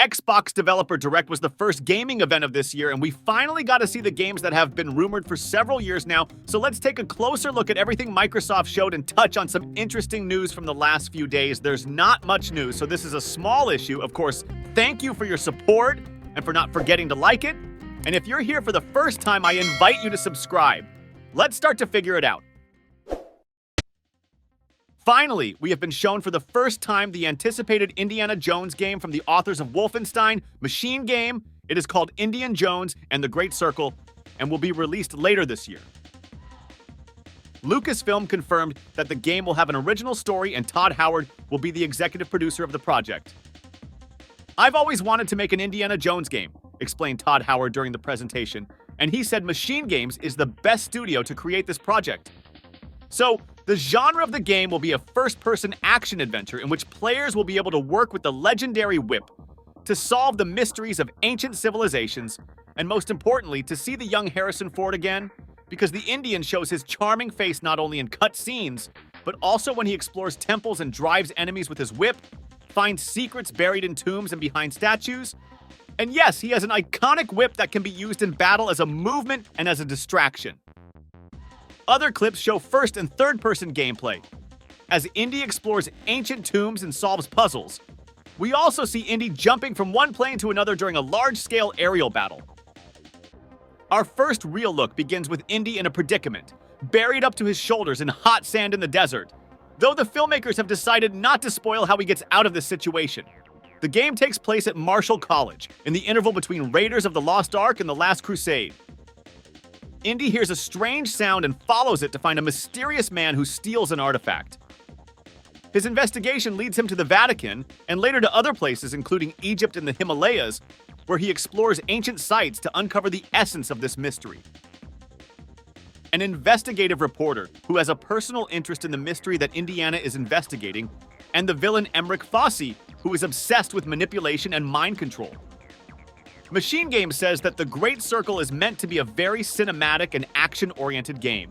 Xbox Developer Direct was the first gaming event of this year, and we finally got to see the games that have been rumored for several years now. So let's take a closer look at everything Microsoft showed and touch on some interesting news from the last few days. There's not much news, so this is a small issue. Of course, thank you for your support and for not forgetting to like it. And if you're here for the first time, I invite you to subscribe. Let's start to figure it out. Finally, we have been shown for the first time the anticipated Indiana Jones game from the authors of Wolfenstein Machine Game. It is called Indiana Jones and the Great Circle and will be released later this year. Lucasfilm confirmed that the game will have an original story and Todd Howard will be the executive producer of the project. "I've always wanted to make an Indiana Jones game," explained Todd Howard during the presentation, and he said Machine Games is the best studio to create this project. So, the genre of the game will be a first-person action adventure in which players will be able to work with the legendary whip to solve the mysteries of ancient civilizations, and most importantly, to see the young Harrison Ford again, because the Indian shows his charming face not only in cut scenes, but also when he explores temples and drives enemies with his whip, finds secrets buried in tombs and behind statues. And yes, he has an iconic whip that can be used in battle as a movement and as a distraction. Other clips show first and third-person gameplay, as Indy explores ancient tombs and solves puzzles. We also see Indy jumping from one plane to another during a large-scale aerial battle. Our first real look begins with Indy in a predicament, buried up to his shoulders in hot sand in the desert, though the filmmakers have decided not to spoil how he gets out of this situation. The game takes place at Marshall College, in the interval between Raiders of the Lost Ark and The Last Crusade. Indy hears a strange sound and follows it to find a mysterious man who steals an artifact. His investigation leads him to the Vatican and later to other places, including Egypt and the Himalayas, where he explores ancient sites to uncover the essence of this mystery. An investigative reporter who has a personal interest in the mystery that Indiana is investigating, and the villain Emmerich Fosse, who is obsessed with manipulation and mind control. Machine Game says that The Great Circle is meant to be a very cinematic and action-oriented game.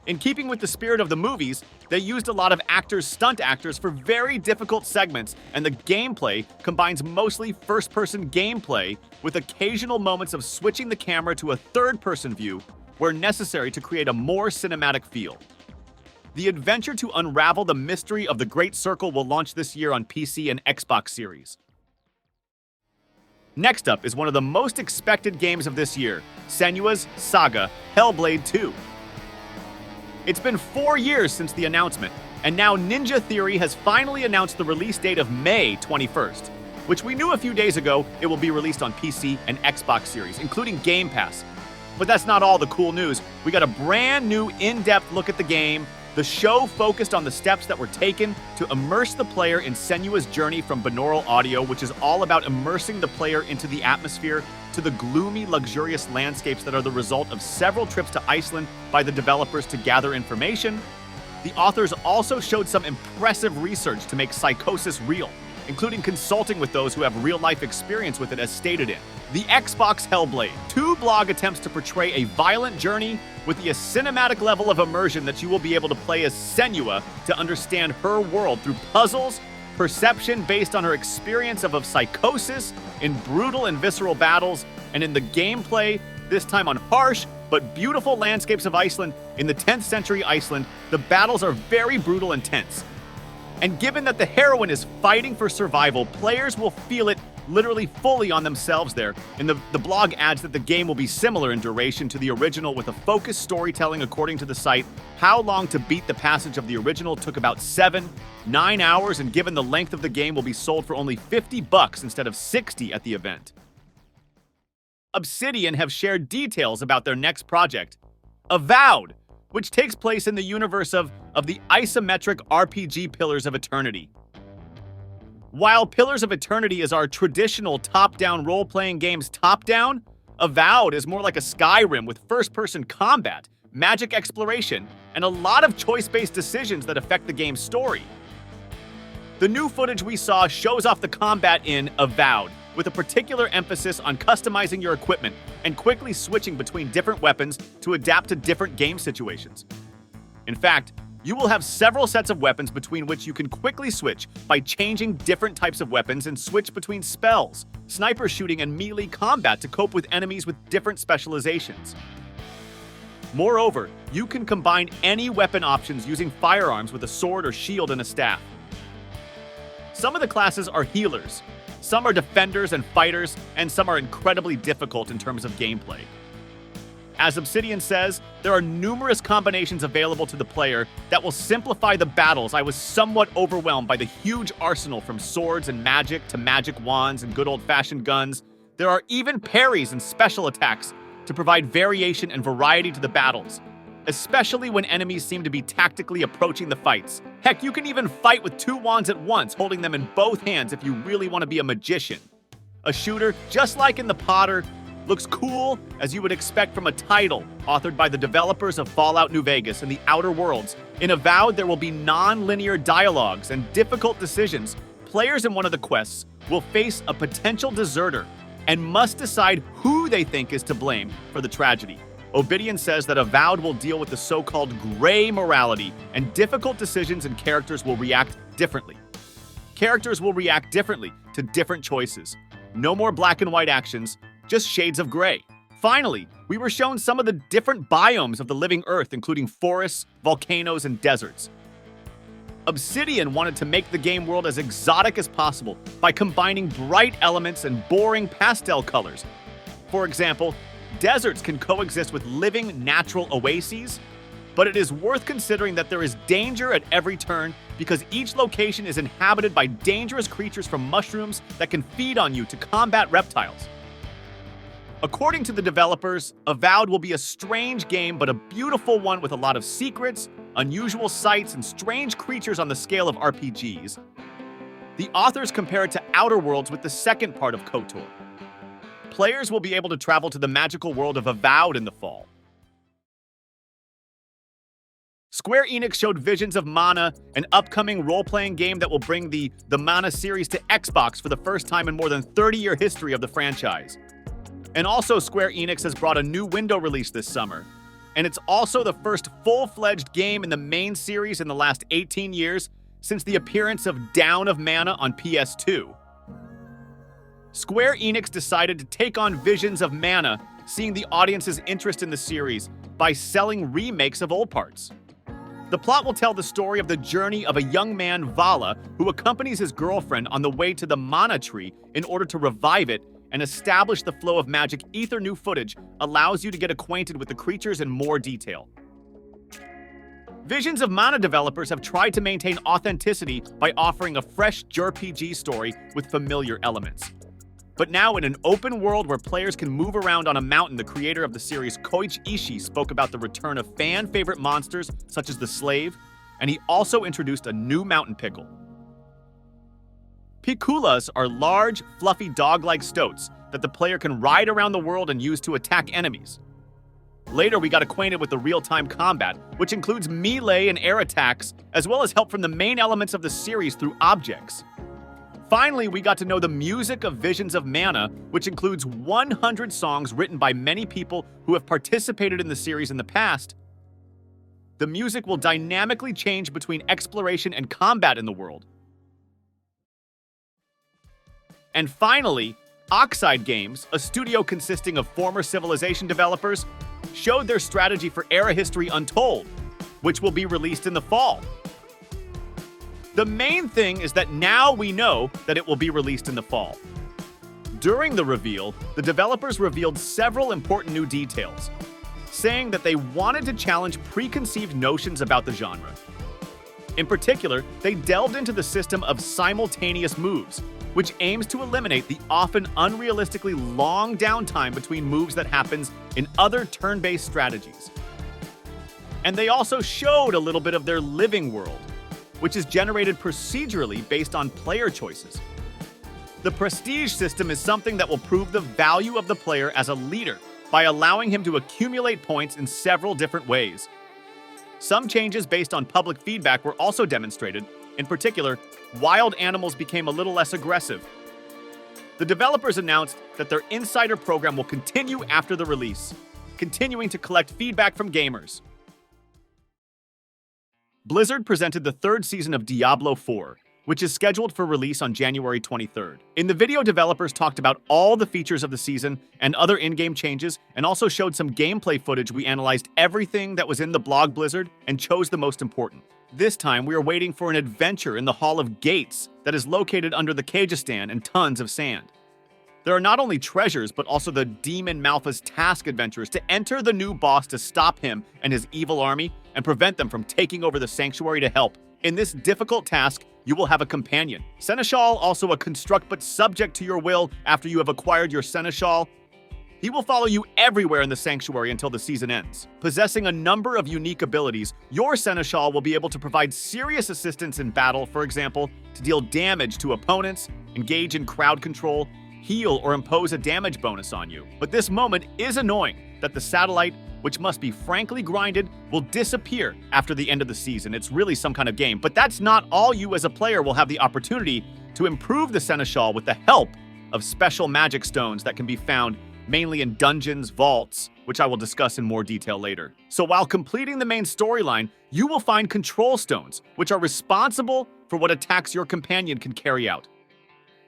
In keeping with the spirit of the movies, they used a lot of stunt actors for very difficult segments, and the gameplay combines mostly first-person gameplay with occasional moments of switching the camera to a third-person view where necessary to create a more cinematic feel. The adventure to unravel the mystery of The Great Circle will launch this year on PC and Xbox Series. Next up is one of the most expected games of this year, Senua's Saga Hellblade 2. It's been 4 years since the announcement, and now Ninja Theory has finally announced the release date of May 21st, which we knew a few days ago it will be released on PC and Xbox Series, including Game Pass. But that's not all the cool news. We got a brand new in-depth look at the game. The show focused on the steps that were taken to immerse the player in Senua's journey from binaural audio, which is all about immersing the player into the atmosphere, to the gloomy, luxurious landscapes that are the result of several trips to Iceland by the developers to gather information. The authors also showed some impressive research to make psychosis real, including consulting with those who have real-life experience with it, as stated in The Xbox Hellblade. 2 blog attempts to portray a violent journey with the cinematic level of immersion that you will be able to play as Senua to understand her world through puzzles, perception based on her experience of psychosis, in brutal and visceral battles, and in the gameplay, this time on harsh but beautiful landscapes of Iceland. In the 10th century Iceland, the battles are very brutal and tense. And given that the heroine is fighting for survival, players will feel it literally fully on themselves there. And the blog adds that the game will be similar in duration to the original, with a focused storytelling. According to the site, how long to beat the passage of the original took about 7-9 hours, and given the length of the game, will be sold for only $50 instead of $60 at the event. Obsidian have shared details about their next project, Avowed, which takes place in the universe of the isometric RPG Pillars of Eternity. While Pillars of Eternity is our traditional top-down role-playing game's top-down, Avowed is more like a Skyrim with first-person combat, magic exploration, and a lot of choice-based decisions that affect the game's story. The new footage we saw shows off the combat in Avowed, with a particular emphasis on customizing your equipment and quickly switching between different weapons to adapt to different game situations. In fact, You will have several sets of weapons between which you can quickly switch by changing different types of weapons and switch between spells, sniper shooting, and melee combat to cope with enemies with different specializations. Moreover, you can combine any weapon options using firearms with a sword or shield and a staff. Some of the classes are healers, some are defenders and fighters, and some are incredibly difficult in terms of gameplay. As Obsidian says, there are numerous combinations available to the player that will simplify the battles. I was somewhat overwhelmed by the huge arsenal from swords and magic to magic wands and good old-fashioned guns. There are even parries and special attacks to provide variation and variety to the battles, especially when enemies seem to be tactically approaching the fights. Heck, you can even fight with two wands at once, holding them in both hands if you really want to be a magician. A shooter, just like in the Potter, looks cool as you would expect from a title authored by the developers of Fallout New Vegas and the Outer Worlds. In Avowed, there will be non-linear dialogues and difficult decisions. Players in one of the quests will face a potential deserter and must decide who they think is to blame for the tragedy. Obsidian says that Avowed will deal with the so-called gray morality, and difficult decisions and characters will react differently. Characters will react differently to different choices. No more black and white actions, just shades of gray. Finally, we were shown some of the different biomes of the living Earth, including forests, volcanoes, and deserts. Obsidian wanted to make the game world as exotic as possible by combining bright elements and boring pastel colors. For example, deserts can coexist with living natural oases, but it is worth considering that there is danger at every turn because each location is inhabited by dangerous creatures from mushrooms that can feed on you to combat reptiles. According to the developers, Avowed will be a strange game, but a beautiful one with a lot of secrets, unusual sights, and strange creatures on the scale of RPGs. The authors compare it to Outer Worlds with the second part of KOTOR. Players will be able to travel to the magical world of Avowed in the fall. Square Enix showed visions of Mana, an upcoming role-playing game that will bring the Mana series to Xbox for the first time in more than 30-year history of the franchise. And also, Square Enix has brought a new window release this summer. And it's also the first full-fledged game in the main series in the last 18 years since the appearance of Dawn of Mana on PS2. Square Enix decided to take on visions of Mana, seeing the audience's interest in the series, by selling remakes of old parts. The plot will tell the story of the journey of a young man, Vala, who accompanies his girlfriend on the way to the Mana Tree in order to revive it and establish the flow of magic. Ether new footage allows you to get acquainted with the creatures in more detail. Visions of Mana developers have tried to maintain authenticity by offering a fresh JRPG story with familiar elements. But now in an open world where players can move around on a mountain, the creator of the series, Koichi Ishii, spoke about the return of fan-favorite monsters such as the Slave, and he also introduced a new mountain pickle. Piculas are large, fluffy dog-like stoats that the player can ride around the world and use to attack enemies. Later, we got acquainted with the real-time combat, which includes melee and air attacks, as well as help from the main elements of the series through objects. Finally, we got to know the music of Visions of Mana, which includes 100 songs written by many people who have participated in the series in the past. The music will dynamically change between exploration and combat in the world. And finally, Oxide Games, a studio consisting of former Civilization developers, showed their strategy for Era History Untold, which will be released in the fall. The main thing is that now we know that it will be released in the fall. During the reveal, the developers revealed several important new details, saying that they wanted to challenge preconceived notions about the genre. In particular, they delved into the system of simultaneous moves, which aims to eliminate the often unrealistically long downtime between moves that happens in other turn-based strategies. And they also showed a little bit of their living world, which is generated procedurally based on player choices. The prestige system is something that will prove the value of the player as a leader by allowing him to accumulate points in several different ways. Some changes based on public feedback were also demonstrated. In particular, wild animals became a little less aggressive. The developers announced that their insider program will continue after the release, continuing to collect feedback from gamers. Blizzard presented the third season of Diablo 4, which is scheduled for release on January 23rd. In the video, developers talked about all the features of the season and other in-game changes, and also showed some gameplay footage. We analyzed everything that was in the blog Blizzard and chose the most important. This time, we are waiting for an adventure in the Hall of Gates that is located under the Kyrgyzstan and tons of sand. There are not only treasures, but also the Demon Malphas task adventures to enter the new boss to stop him and his evil army and prevent them from taking over the sanctuary to help. In this difficult task, you will have a companion. Seneschal, also a construct but subject to your will after you have acquired your Seneschal. He will follow you everywhere in the sanctuary until the season ends. Possessing a number of unique abilities, your Seneschal will be able to provide serious assistance in battle, for example, to deal damage to opponents, engage in crowd control, heal, or impose a damage bonus on you. But this moment is annoying that the satellite, which must be frankly grinded, will disappear after the end of the season. It's really some kind of game. But that's not all. You as a player will have the opportunity to improve the Seneschal with the help of special magic stones that can be found mainly in dungeons, vaults, which I will discuss in more detail later. So while completing the main storyline, you will find control stones, which are responsible for what attacks your companion can carry out.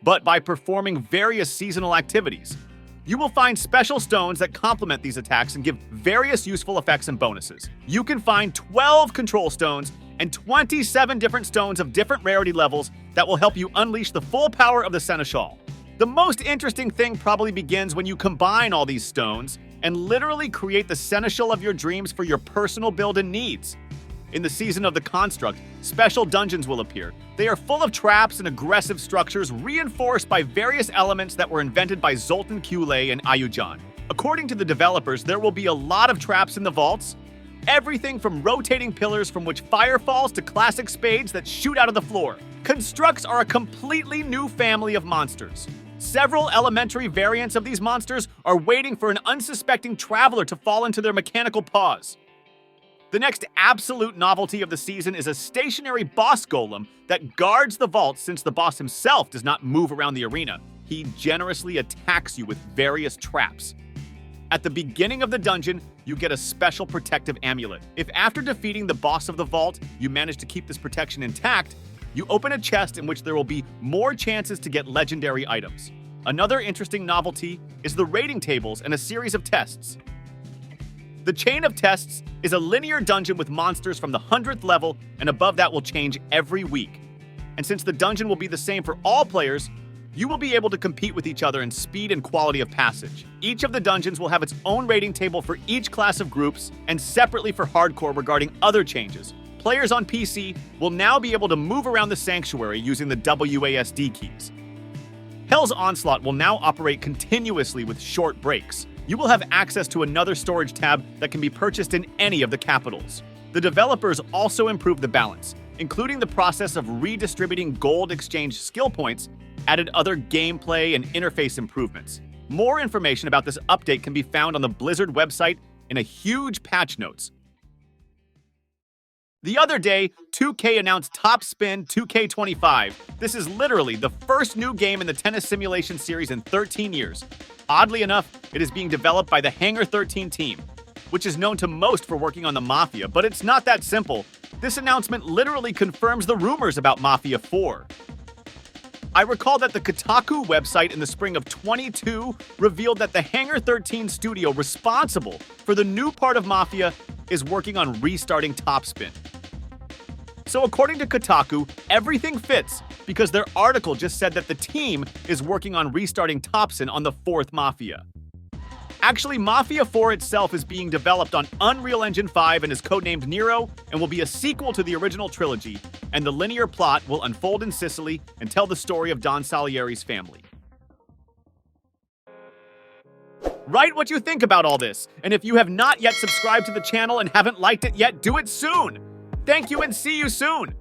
But by performing various seasonal activities, you will find special stones that complement these attacks and give various useful effects and bonuses. You can find 12 control stones and 27 different stones of different rarity levels that will help you unleash the full power of the Seneschal. The most interesting thing probably begins when you combine all these stones and literally create the Seneschal of your dreams for your personal build and needs. In the season of the Construct, special dungeons will appear. They are full of traps and aggressive structures reinforced by various elements that were invented by Zoltan Kulay and Ayujan. According to the developers, there will be a lot of traps in the vaults. Everything from rotating pillars from which fire falls to classic spades that shoot out of the floor. Constructs are a completely new family of monsters. Several elementary variants of these monsters are waiting for an unsuspecting traveler to fall into their mechanical paws. The next absolute novelty of the season is a stationary boss golem that guards the vault. Since the boss himself does not move around the arena, he generously attacks you with various traps. At the beginning of the dungeon, you get a special protective amulet. If after defeating the boss of the vault, you manage to keep this protection intact, you open a chest in which there will be more chances to get legendary items. Another interesting novelty is the rating tables and a series of tests. The Chain of Tests is a linear dungeon with monsters from the 100th level, and above that will change every week. And since the dungeon will be the same for all players, you will be able to compete with each other in speed and quality of passage. Each of the dungeons will have its own rating table for each class of groups, and separately for hardcore regarding other changes. Players on PC will now be able to move around the sanctuary using the WASD keys. Hell's Onslaught will now operate continuously with short breaks. You will have access to another storage tab that can be purchased in any of the capitals. The developers also improved the balance, including the process of redistributing gold exchange skill points, added other gameplay and interface improvements. More information about this update can be found on the Blizzard website in a huge patch notes. The other day, 2K announced Top Spin 2K25. This is literally the first new game in the tennis simulation series in 13 years. Oddly enough, it is being developed by the Hangar 13 team, which is known to most for working on the Mafia, but it's not that simple. This announcement literally confirms the rumors about Mafia 4. I recall that the Kotaku website in the spring of 22 revealed that the Hangar 13 studio responsible for the new part of Mafia is working on restarting Top Spin. So according to Kotaku, everything fits because their article just said that the team is working on restarting Top Spin on the fourth Mafia. Actually, Mafia 4 itself is being developed on Unreal Engine 5 and is codenamed Nero and will be a sequel to the original trilogy, and the linear plot will unfold in Sicily and tell the story of Don Salieri's family. Write what you think about all this, and if you have not yet subscribed to the channel and haven't liked it yet, do it soon! Thank you and see you soon!